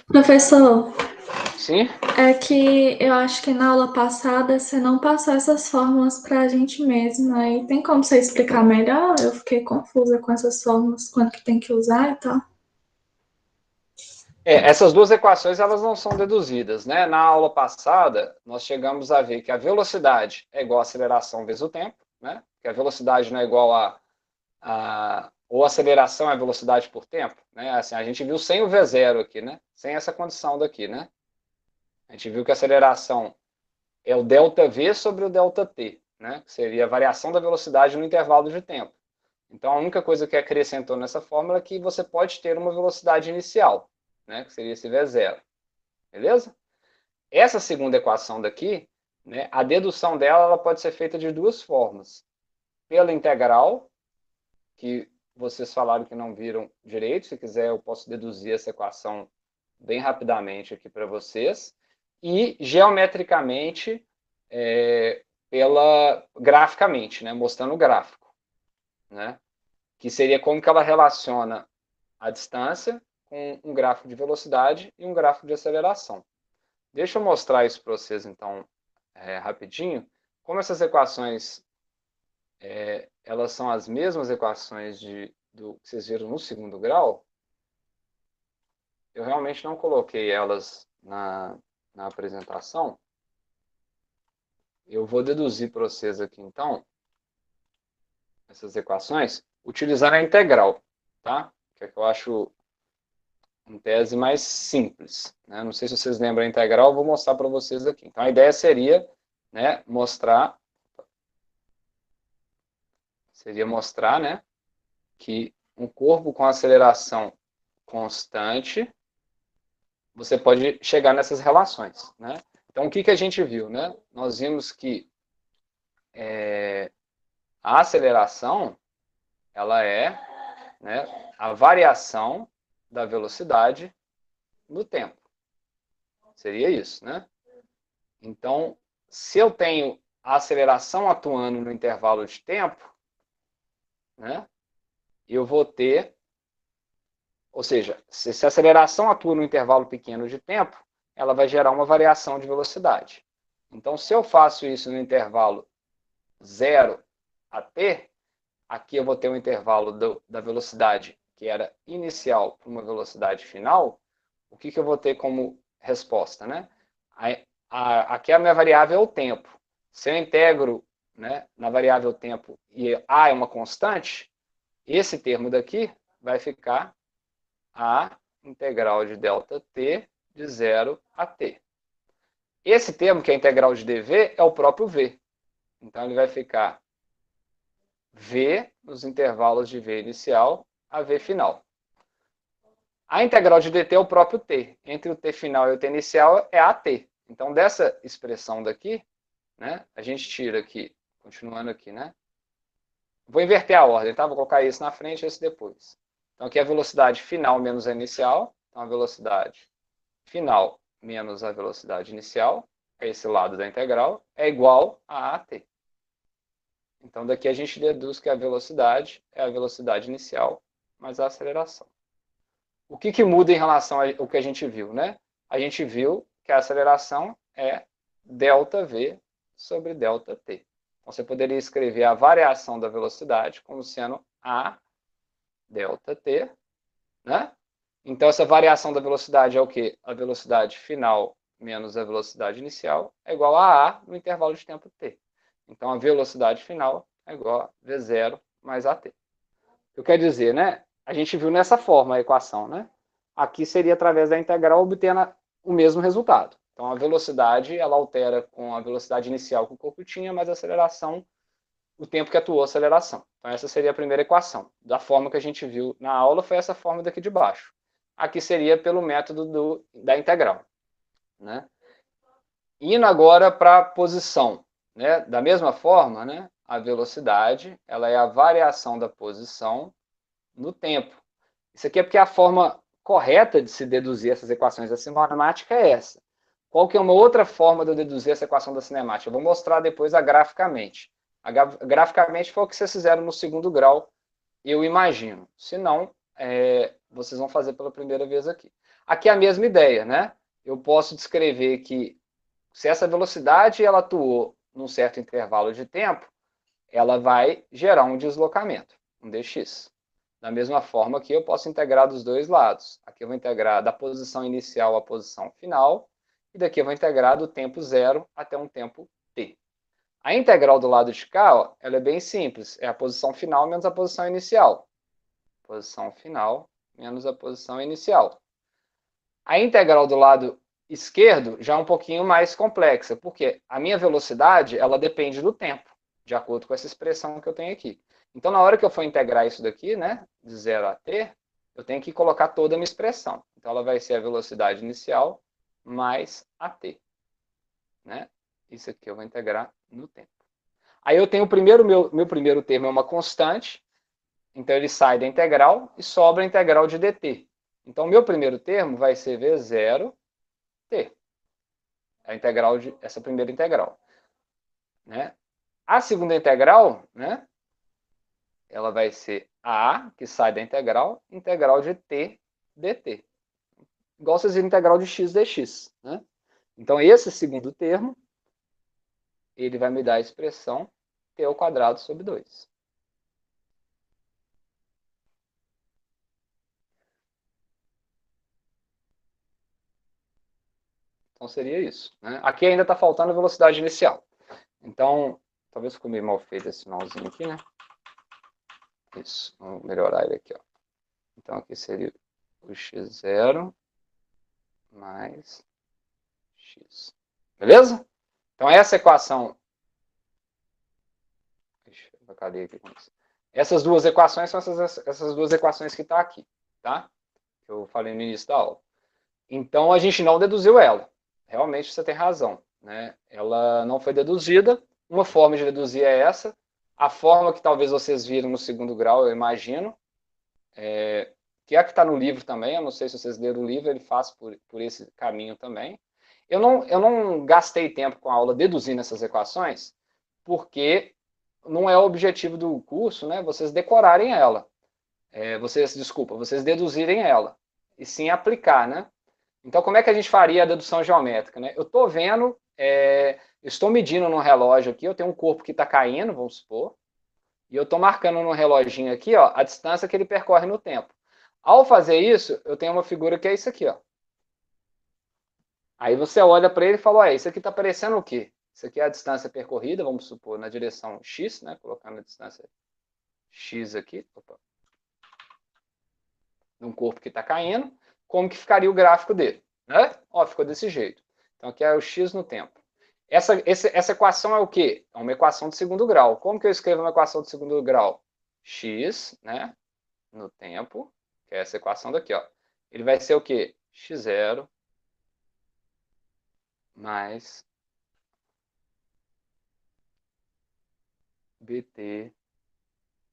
Professor, Sim? é que eu acho que na aula passada você não passou essas fórmulas para a gente mesmo. Aí tem como você explicar melhor? Eu fiquei confusa com essas fórmulas, quando que tem que usar e tal. Essas duas equações elas não são deduzidas, né? Na aula passada, nós chegamos a ver que a velocidade é igual a aceleração vezes o tempo, né? Que a velocidade não é igual ou aceleração é velocidade por tempo, né? Assim, a gente viu sem o v zero aqui, né? Sem essa condição daqui, né? A gente viu que a aceleração é o ΔV sobre o ΔT, né? Que seria a variação da velocidade no intervalo de tempo. Então, a única coisa que acrescentou nessa fórmula é que você pode ter uma velocidade inicial, né? Que seria esse v zero. Beleza? Essa segunda equação daqui, né, a dedução dela ela pode ser feita de duas formas. Pela integral, que vocês falaram que não viram direito. Se quiser, eu posso deduzir essa equação bem rapidamente aqui para vocês. E geometricamente, graficamente, né, mostrando o gráfico. Né, que seria como que ela relaciona a distância com um gráfico de velocidade e um gráfico de aceleração. Deixa eu mostrar isso para vocês, então, rapidinho. Como essas equações, elas são as mesmas equações do que vocês viram no segundo grau, eu realmente não coloquei elas na apresentação. Eu vou deduzir para vocês aqui, então, essas equações, utilizando a integral, tá? Que é que eu acho em tese mais simples. Né? Não sei se vocês lembram a integral, eu vou mostrar para vocês aqui. Então, a ideia seria, né, mostrar, né, que um corpo com aceleração constante, você pode chegar nessas relações. Né? Então, o que a gente viu? Né? Nós vimos que a aceleração ela é, né, a variação da velocidade no tempo. Seria isso. Né? Então, se eu tenho a aceleração atuando no intervalo de tempo, né, eu vou ter, ou seja, se a aceleração atua no intervalo pequeno de tempo, ela vai gerar uma variação de velocidade. Então, se eu faço isso no intervalo 0 a t, aqui eu vou ter um intervalo da velocidade que era inicial para uma velocidade final. O que eu vou ter como resposta? Né? Aqui a minha variável é o tempo. Se eu integro, né, na variável tempo e a é uma constante, esse termo daqui vai ficar a integral de ΔT de 0 a t. Esse termo, que é a integral de dv, é o próprio v. Então, ele vai ficar v nos intervalos de v inicial a v final. A integral de dt é o próprio t. Entre o t final e o t inicial é a t. Então, dessa expressão daqui, né, a gente tira aqui, continuando aqui, né? Vou inverter a ordem, tá? Vou colocar esse na frente e esse depois. Então, aqui é a velocidade final menos a inicial. Então, a velocidade final menos a velocidade inicial, é esse lado da integral, é igual a AT. Então, daqui a gente deduz que a velocidade é a velocidade inicial mais a aceleração. O que muda em relação ao que a gente viu? Né? A gente viu que a aceleração é ΔV sobre ΔT. Então, você poderia escrever a variação da velocidade como sendo a ΔT, né? Então, essa variação da velocidade é o quê? A velocidade final menos a velocidade inicial é igual a no intervalo de tempo t. Então, a velocidade final é igual a v0 mais at. Eu quero dizer, né? A gente viu nessa forma a equação, né? Aqui seria através da integral obtendo o mesmo resultado. Então, a velocidade, ela altera com a velocidade inicial que o corpo tinha, mais a aceleração, o tempo que atuou a aceleração. Então, essa seria a primeira equação. Da forma que a gente viu na aula, foi essa forma daqui de baixo. Aqui seria pelo método da integral. Né? Indo agora para a posição. Né? Da mesma forma, né, a velocidade ela é a variação da posição no tempo. Isso aqui é porque a forma correta de se deduzir essas equações da cinemática é essa. Qual que é uma outra forma de eu deduzir essa equação da cinemática? Eu vou mostrar depois graficamente. Graficamente foi o que vocês fizeram no segundo grau, eu imagino. Se não, vocês vão fazer pela primeira vez aqui. Aqui é a mesma ideia, né? Eu posso descrever que se essa velocidade ela atuou num certo intervalo de tempo, ela vai gerar um deslocamento, um dx. Da mesma forma que eu posso integrar dos dois lados. Aqui eu vou integrar da posição inicial à posição final, e daqui eu vou integrar do tempo zero até um tempo t. A integral do lado de cá, ó, ela é bem simples. É a posição final menos a posição inicial. Posição final menos a posição inicial. A integral do lado esquerdo já é um pouquinho mais complexa, porque a minha velocidade ela depende do tempo, de acordo com essa expressão que eu tenho aqui. Então, na hora que eu for integrar isso daqui, né, de 0 a t, eu tenho que colocar toda a minha expressão. Então, ela vai ser a velocidade inicial mais a t. Né? Isso aqui eu vou integrar no tempo. Aí eu tenho o primeiro, meu primeiro termo é uma constante, então ele sai da integral e sobra a integral de dt. Então, meu primeiro termo vai ser v0t. A integral de essa primeira integral. Né? A segunda integral, né, ela vai ser a, que sai da integral de t dt. Igual vocês viram integral de x dx. Né? Então, esse segundo termo, ele vai me dar a expressão t ao quadrado sobre 2. Então, seria isso. Né? Aqui ainda está faltando a velocidade inicial. Então, talvez ficou meio mal feito esse sinalzinho aqui, né? Isso, vamos melhorar ele aqui. Ó. Então, aqui seria o x0 mais x. Beleza? Então, essa equação... Deixa eu cadê aqui com isso. Essas duas equações são essas duas equações que estão aqui, tá? Que eu falei no início da aula. Então, a gente não deduziu ela. Realmente, você tem razão. Né? Ela não foi deduzida. Uma forma de deduzir é essa. A forma que talvez vocês viram no segundo grau, eu imagino, que é a que está no livro também. Eu não sei se vocês leram o livro, ele faz por esse caminho também. Eu não gastei tempo com a aula deduzindo essas equações, porque não é o objetivo do curso, né? Vocês decorarem ela. Vocês deduzirem ela. E sim aplicar, né? Então, como é que a gente faria a dedução geométrica? Né? Eu estou vendo, estou medindo no relógio aqui, eu tenho um corpo que está caindo, vamos supor, e eu estou marcando no reloginho aqui ó, a distância que ele percorre no tempo. Ao fazer isso, eu tenho uma figura que é isso aqui. Ó. Aí você olha para ele e fala, isso aqui está parecendo o quê? Isso aqui é a distância percorrida, vamos supor, na direção x, né? Colocando a distância x aqui, de um corpo que está caindo, como que ficaria o gráfico dele? Né? Ó, ficou desse jeito. Então, aqui é o x no tempo. Essa equação é o quê? É uma equação de segundo grau. Como que eu escrevo uma equação de segundo grau? X, né, no tempo, que é essa equação daqui, ó. Ele vai ser o quê? x0 mais bt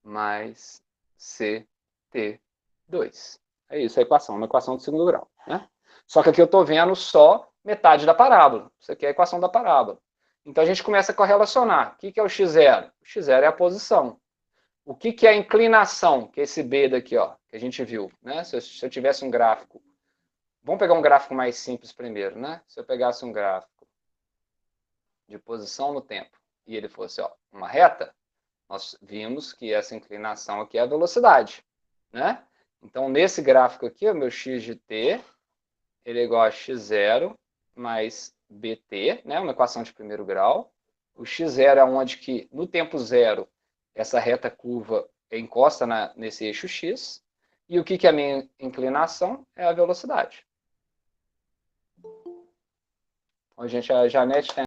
mais ct2. É isso, a equação, uma equação de segundo grau. Né? Só que aqui eu estou vendo só metade da parábola. Isso aqui é a equação da parábola. Então a gente começa a correlacionar. O que é o x0? O x0 é a posição. O que é a inclinação? Que é esse B daqui, ó, que a gente viu. Né? Se eu tivesse um gráfico... Vamos pegar um gráfico mais simples primeiro. Né? Se eu pegasse um gráfico de posição no tempo e ele fosse ó, uma reta, nós vimos que essa inclinação aqui é a velocidade. Né? Então, nesse gráfico aqui, o meu x de t, ele é igual a x0 mais bt, né? Uma equação de primeiro grau. O x0 é onde que, no tempo zero, essa reta curva encosta nesse eixo x. E o que é a minha inclinação? É a velocidade. Então, gente, a Janete tem